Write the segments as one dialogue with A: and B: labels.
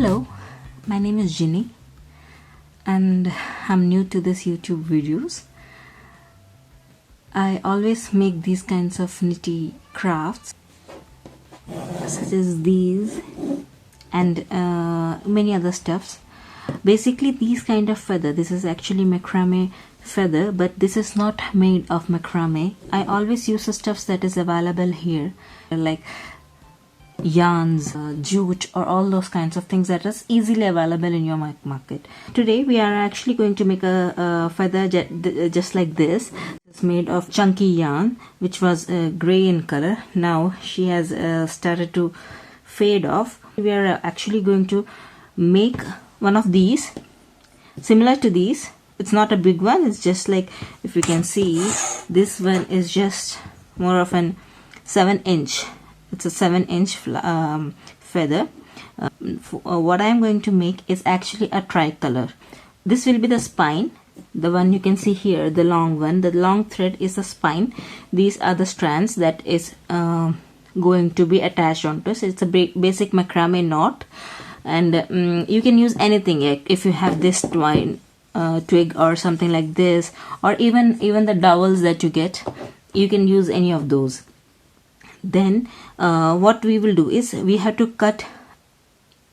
A: Hello, my name is Ginny and I'm new to this YouTube videos. I always make these kinds of nitty crafts such as these and many other stuffs. Basically these kind of feather, this is actually macrame feather, but this is not made of macrame. I always use the stuffs that is available here, like yarns, jute, or all those kinds of things that is easily available in your market. Today we are actually going to make a feather just like this. It's made of chunky yarn which was gray in color. Now she has started to fade off. We are actually going to make one of these similar to these. It's not a big one, it's just like, if you can see, this one is just more of an 7-inch. It's a 7-inch feather. What I'm going to make is actually a tricolor. This will be the spine, the one you can see here, the long one. The long thread is the spine. These are the strands that is going to be attached onto it. It's a basic macrame knot, and you can use anything. If you have this twine twig or something like this, or even the dowels that you get, you can use any of those. Then what we will do is we have to cut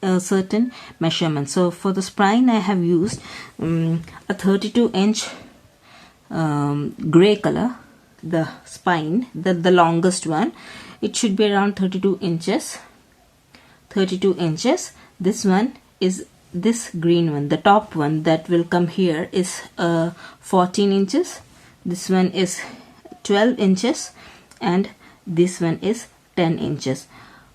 A: a certain measurement. So for the spine I have used a 32-inch gray color. The spine, the longest one, it should be around 32 inches. This one is this green one, the top one that will come here is 14 inches. This one is 12 inches and this one is 10 inches.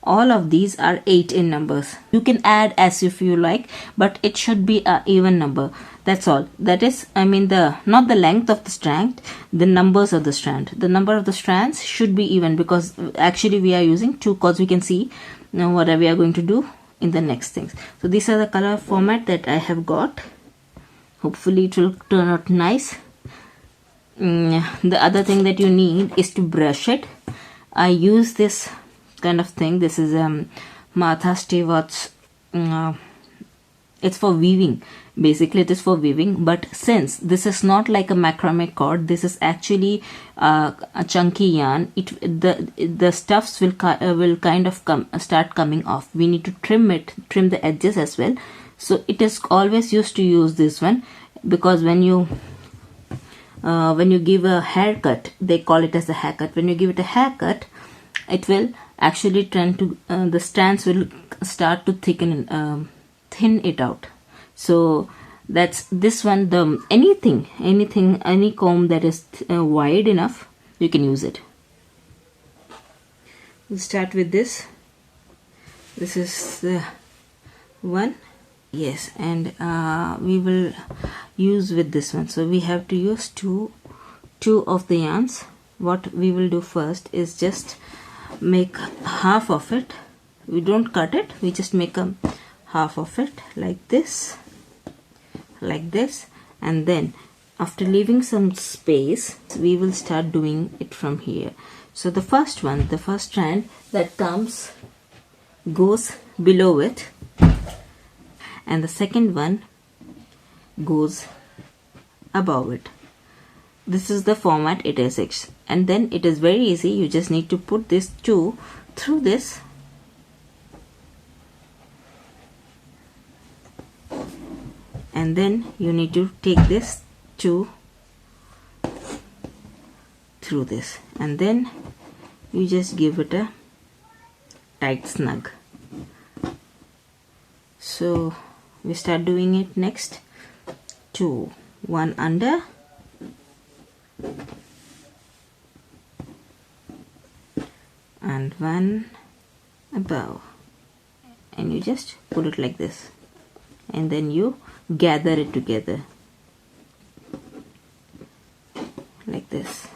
A: All of these are 8 in numbers. You can add as if you like, but it should be an even number. That's all. That is, I mean, not the length of the strand, the numbers of the strand. The number of the strands should be even, because actually we are using 2 cords. We can see now what we are going to do in the next things. So these are the color format that I have got. Hopefully it will turn out nice. The other thing that you need is to brush it. I use this kind of thing. This is Martha Stewart's. It's for weaving. Basically, it is for weaving. But since this is not like a macrame cord, this is actually a chunky yarn. The stuffs will kind of start coming off. We need to trim the edges as well. So it is always used to use this one, because when you give a haircut, they call it as a haircut. When you give it a haircut, it will actually tend to the strands will start to thin it out. So that's this one. Any comb that is wide enough, you can use it. We'll start with this. This is the one. Yes, and we will use with this one. So we have to use two of the yarns. What we will do first is just make half of it. We don't cut it, we just make a half of it like this, and then after leaving some space, we will start doing it from here. So the first strand that goes below it, and the second one goes above it. This is the format it is, and then it is very easy. You just need to put this 2 through this, and then you need to take this 2 through this, and then you just give it a tight snug. So we start doing it next. 2, 1 under, and 1 above, and you just put it like this, and then you gather it together like this.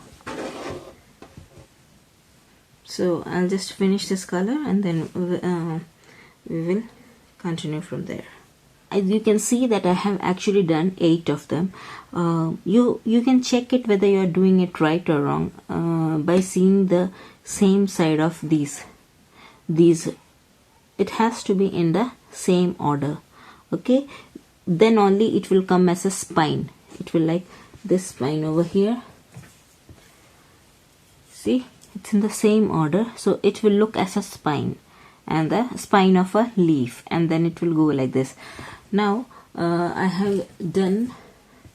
A: So I'll just finish this color, and then we will continue from there. As you can see that I have actually done 8 of them. You can check it whether you are doing it right or wrong by seeing the same side of these. It has to be in the same order. Okay, then only it will come as a spine. It will like this spine over here. See, it's in the same order, so it will look as a spine, and the spine of a leaf, and then it will go like this. Now I have done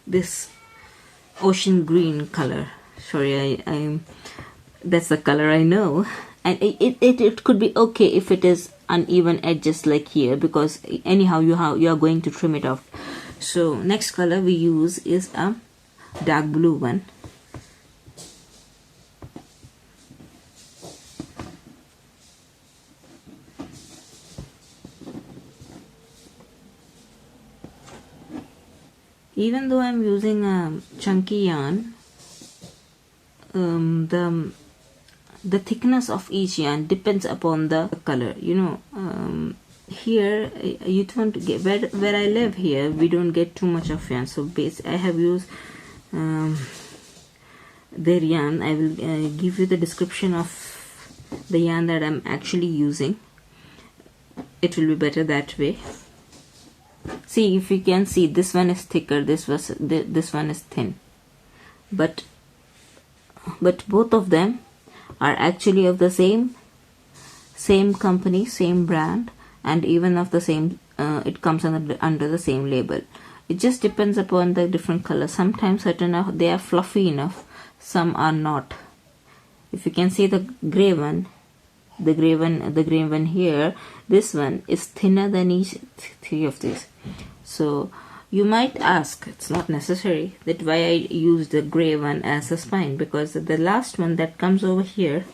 A: this ocean green color. Sorry, I'm that's the color I know, and it could be okay if it is uneven edges like here, because anyhow you are going to trim it off. So next color we use is a dark blue one. Even though I'm using a chunky yarn, the thickness of each yarn depends upon the color. Here you don't get, where I live here, we don't get too much of yarn. So I have used their yarn. I will give you the description of the yarn that I'm actually using. It will be better that way. See, if you can see, this one is thicker, this one is thin, but both of them are actually of the same company, same brand, and even of the same it comes under the same label. It just depends upon the different colors. Sometimes certain they are fluffy enough, some are not. If you can see the gray one here, this one is thinner than each three of these. So you might ask, it's not necessary, that why I use the gray one as a spine, because the last one that comes over here,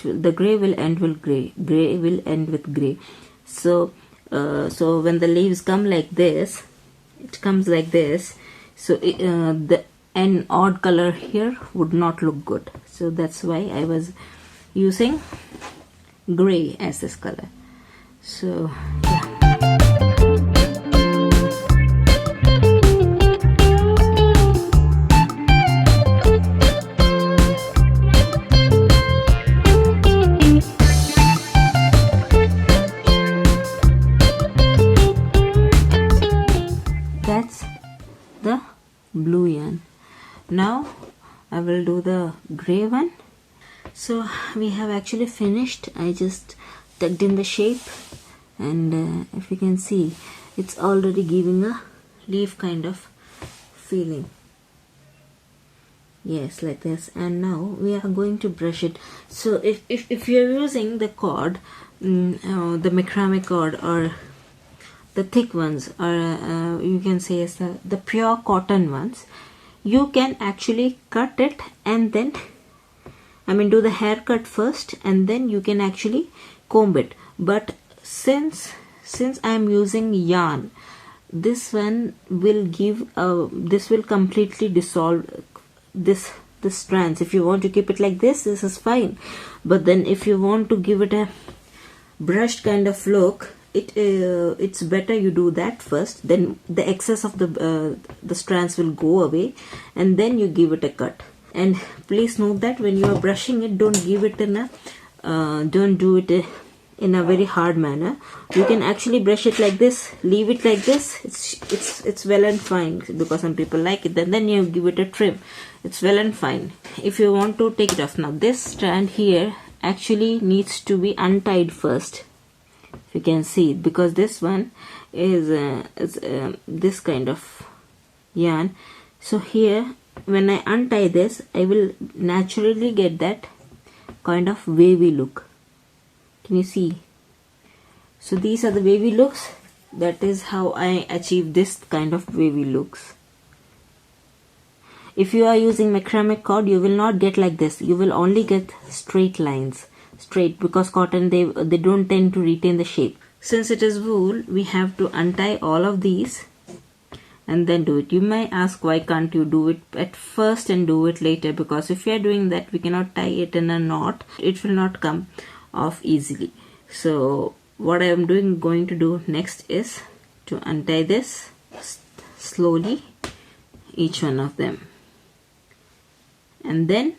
A: the gray will end with gray will end with gray. So when the leaves come like this, it comes like this, so an odd color here would not look good. So that's why I was using gray as this color. So yeah. That's the blue yarn. Now I will do the gray one. So we have actually finished. I just tucked in the shape, and if you can see, it's already giving a leaf kind of feeling. Yes, like this. And now we are going to brush it. So if you're using the cord, the macrame cord, or the thick ones, or you can say as the pure cotton ones, you can actually cut it and then do the haircut first, and then you can actually comb it. But since I am using yarn, this one will give this will completely dissolve the strands. If you want to keep it like this is fine, but then if you want to give it a brushed kind of look, it's better you do that first. Then the excess of the strands will go away, and then you give it a cut. And please note that when you are brushing it, don't do it in a very hard manner. You can actually brush it like this, leave it like this. It's well and fine, because some people like it. Then you give it a trim. It's well and fine. If you want to take it off, now this strand here actually needs to be untied first. If you can see, because this one is this kind of yarn. So here, when I untie this, I will naturally get that kind of wavy look. Can you see? So these are the wavy looks. That is how I achieve this kind of wavy looks. If you are using macrame cord, you will not get like this. You will only get straight lines. Straight, because cotton, they don't tend to retain the shape. Since it is wool, we have to untie all of these and then do it. You may ask, why can't you do it at first and do it later? Because if you are doing that, we cannot tie it in a knot. It will not come off easily. So what I am going to do next is to untie this slowly, each one of them, and then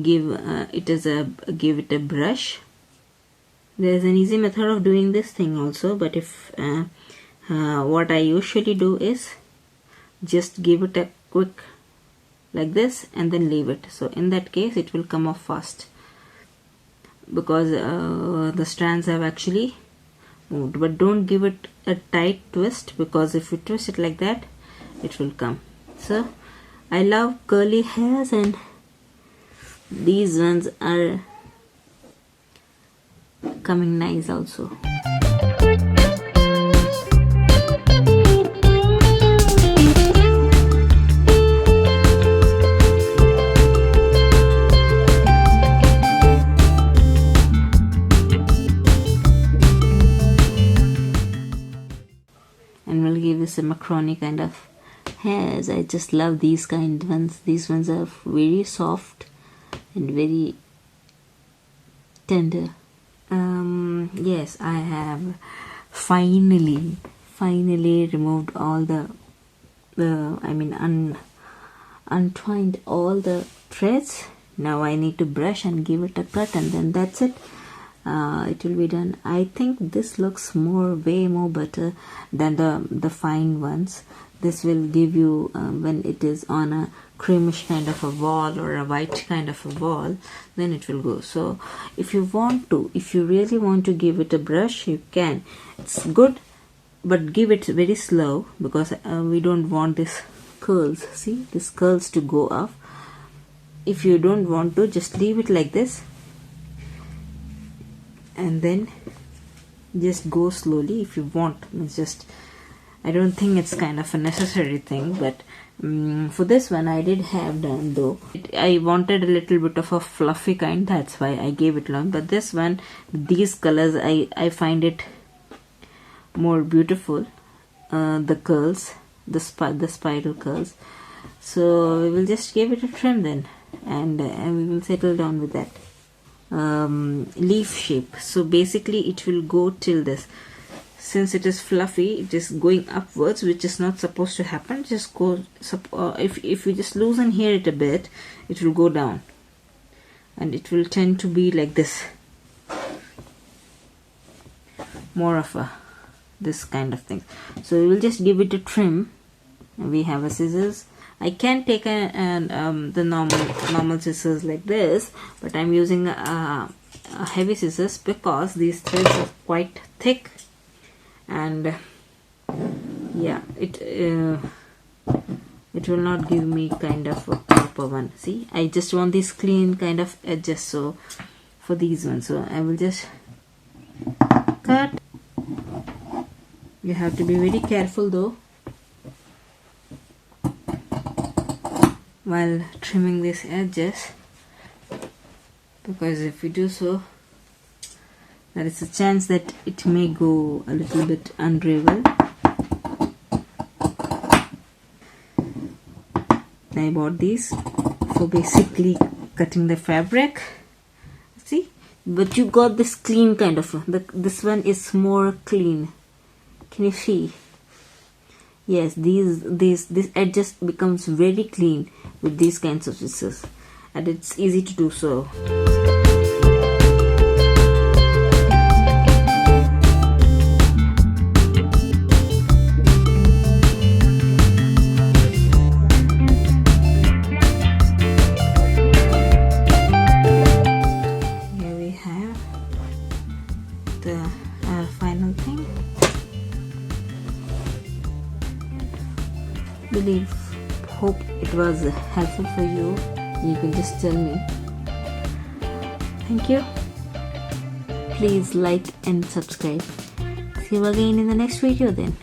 A: give it a brush There's an easy method of doing this thing also, but if what I usually do is just give it a quick like this and then leave it. So in that case it will come off fast because the strands have actually moved. But don't give it a tight twist, because if you twist it like that, it will come. So I love curly hairs, and these ones are coming nice also. And we'll give this a macaroni kind of hairs. I just love these kind ones. These ones are very soft and very tender. Yes, I have finally removed all untwined all the threads. Now I need to brush and give it a cut, and then that's it. It will be done. I think this looks way more better than the fine ones. This will give you when it is on a creamish kind of a wall or a white kind of a wall, then it will go. So if you really want to give it a brush, you can. It's good, but give it very slow, because we don't want this curls, see, this curls to go off. If you don't want to, just leave it like this and then just go slowly if you want. It's just, I don't think it's kind of a necessary thing, but for this one I did have done though. I wanted a little bit of a fluffy kind, that's why I gave it long. But this one, these colors, I find it more beautiful, the curls, the spiral curls. So we will just give it a trim then, and we will settle down with that. Leaf shape. So basically it will go till this. Since it is fluffy, it is going upwards, which is not supposed to happen. Just go, if you just loosen here it a bit, it will go down and it will tend to be like this, more of a this kind of thing. So we will just give it a trim. We have a scissors. I can take the normal scissors like this, but I'm using a heavy scissors because these threads are quite thick, and yeah, it will not give me kind of a proper one. See, I just want these clean kind of edges, so for these ones, so I will just cut. You have to be very careful though while trimming these edges, because if you do so, there is a chance that it may go a little bit unravel. I bought these for basically cutting the fabric, see, but you got this clean kind of this one is more clean. Can you see? Yes, this edges becomes very clean with these kinds of scissors, and it's easy to do so. Here we have the final thing. Hope it was helpful for you. You can just tell me. Thank you. Please like and subscribe. See you again in the next video then.